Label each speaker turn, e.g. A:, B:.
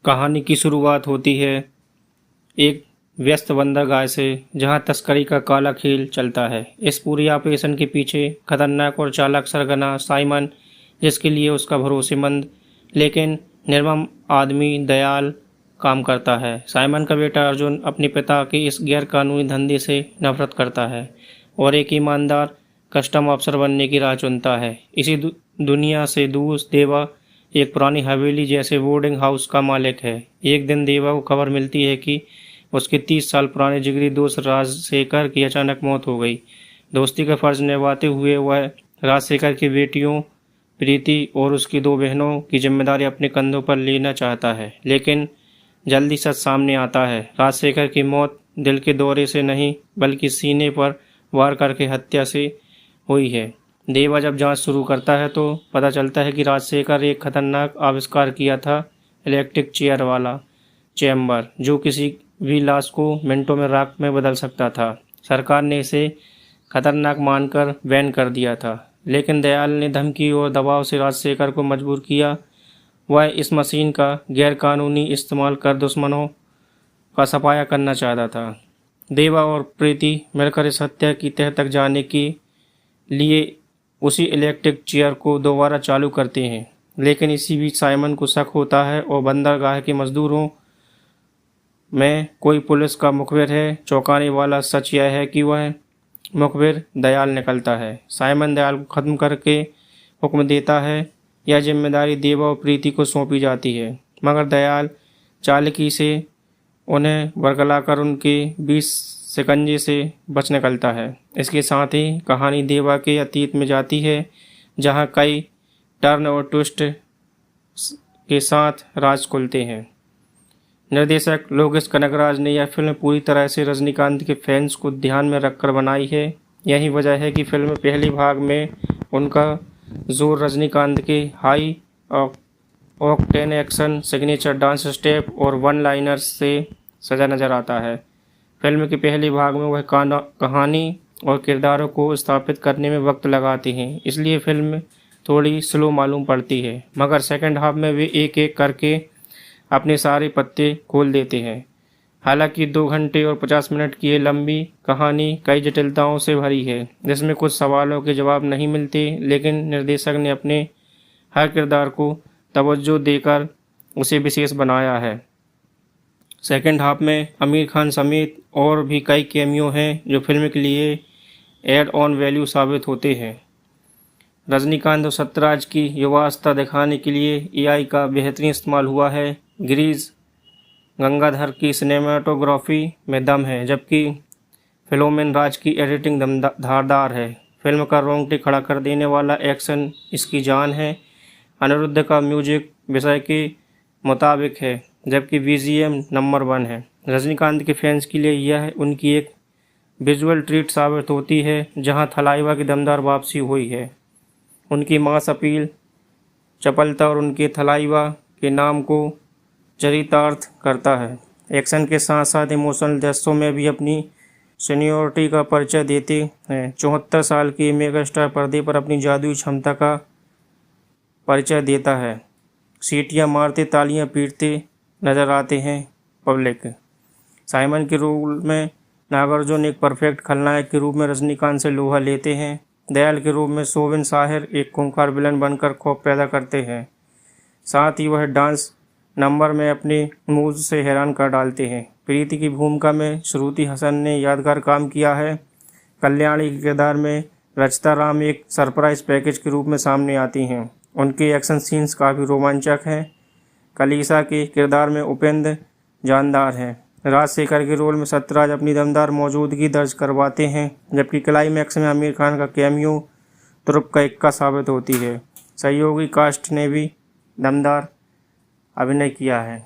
A: कहानी की शुरुआत होती है एक व्यस्त बंदरगाह से, जहां तस्करी का काला खेल चलता है। इस पूरी ऑपरेशन के पीछे खतरनाक और चालाक सरगना साइमन, जिसके लिए उसका भरोसेमंद लेकिन निर्मम आदमी दयाल काम करता है। साइमन का बेटा अर्जुन अपने पिता के इस गैरकानूनी धंधे से नफरत करता है और एक ईमानदार कस्टम अफसर बनने की राह चुनता है। इसी दुनिया से दूर देवा एक पुरानी हवेली जैसे बोर्डिंग हाउस का मालिक है। एक दिन देवा को खबर मिलती है कि उसके 30 साल पुराने जिगरी दोस्त राजशेखर की अचानक मौत हो गई। दोस्ती का फर्ज निभाते हुए वह राजशेखर की बेटियों प्रीति और उसकी 2 बहनों की जिम्मेदारी अपने कंधों पर लेना चाहता है, लेकिन जल्दी सच सामने आता है। राजशेखर की मौत दिल के दौरे से नहीं, बल्कि सीने पर वार करके हत्या से हुई है। देवा जब जांच शुरू करता है तो पता चलता है कि राजशेखर एक खतरनाक आविष्कार किया था, इलेक्ट्रिक चेयर वाला चैम्बर, जो किसी भी लाश को मिनटों में राख में बदल सकता था। सरकार ने इसे खतरनाक मानकर बैन कर दिया था, लेकिन दयाल ने धमकी और दबाव से राजशेखर को मजबूर किया। वह इस मशीन का गैरकानूनी इस्तेमाल कर दुश्मनों का सफाया करना चाहता था। देवा और प्रीति मिलकर इस हत्या की तह तक जाने के लिए उसी इलेक्ट्रिक चेयर को दोबारा चालू करते हैं, लेकिन इसी बीच साइमन को शक होता है और बंदरगाह के मजदूरों में कोई पुलिस का मुखबिर है। चौंकाने वाला सच यह है कि वह मुखबिर दयाल निकलता है। साइमन दयाल को खत्म करके हुक्म देता है। यह जिम्मेदारी देवा और प्रीति को सौंपी जाती है, मगर दयाल चालाकी से उन्हें बरगलाकर उनके 20 शिकंजे से बच निकलता है। इसके साथ ही कहानी देवा के अतीत में जाती है, जहां कई टर्न और ट्विस्ट के साथ राज खुलते हैं। निर्देशक लोकेश कनगराज ने यह फिल्म पूरी तरह से रजनीकांत के फैंस को ध्यान में रखकर बनाई है। यही वजह है कि फिल्म पहले भाग में उनका जोर रजनीकांत के high octane action, signature dance step और वन लाइनर्स से सजा नजर आता है। फिल्म के पहले भाग में वह कहानी और किरदारों को स्थापित करने में वक्त लगाते हैं, इसलिए फिल्म थोड़ी स्लो मालूम पड़ती है, मगर सेकंड हाफ में वे एक एक करके अपने सारे पत्ते खोल देते हैं। हालांकि 2 घंटे और 50 मिनट की ये लंबी कहानी कई जटिलताओं से भरी है, जिसमें कुछ सवालों के जवाब नहीं मिलते, लेकिन निर्देशक ने अपने हर किरदार को तवज्जो देकर उसे विशेष बनाया है। सेकंड हाफ में आमिर खान समेत और भी कई कैमियो हैं जो फिल्म के लिए एड ऑन वैल्यू साबित होते हैं। रजनीकांत और सत्यराज की युवावस्था दिखाने के लिए एआई का बेहतरीन इस्तेमाल हुआ है। गिरीश गंगाधर की सिनेमाटोग्राफी में दम है, जबकि फिलोमेन राज की एडिटिंग धारदार है। फिल्म का रोंगटे खड़ा कर देने वाला एक्शन इसकी जान है। अनिरुद्ध का म्यूजिक विषय के मुताबिक है, जबकि बीजीएम नंबर 1 है। रजनीकांत के फैंस के लिए यह उनकी एक विजुअल ट्रीट साबित होती है, जहां थलाइवा की दमदार वापसी हुई है। उनकी मास अपील, चपलता और उनके थलाइवा के नाम को चरितार्थ करता है। एक्शन के साथ साथ इमोशनल दृश्यों में भी अपनी सीनियरिटी का परिचय देते हैं। 74 साल की मेगास्टार पर्दे पर अपनी जादुई क्षमता का परिचय देता है। सीटियां मारते, तालियां पीटते नजर आते हैं पब्लिक। साइमन के रोल में नागार्जुन एक परफेक्ट खलनायक के रूप में रजनीकांत से लोहा लेते हैं। दयाल के रूप में शोभिन साहिर एक खूंखार विलन बनकर खौफ पैदा करते हैं। साथ ही वह डांस नंबर में अपने मूव से हैरान कर डालते हैं। प्रीति की भूमिका में श्रुति हसन ने यादगार काम किया है। कल्याणी के किरदार में रचिता राम एक सरप्राइज पैकेज के रूप में सामने आती हैं। उनके एक्शन सीन्स काफ़ी रोमांचक हैं। कलीसा के किरदार में उपेंद्र जानदार हैं। राजशेखर के रोल में सत्यराज अपनी दमदार मौजूदगी दर्ज करवाते हैं, जबकि क्लाइमैक्स में आमिर खान का कैमियो तुरुप का इक्का साबित होती है। सहयोगी कास्ट ने भी दमदार अभिनय किया है।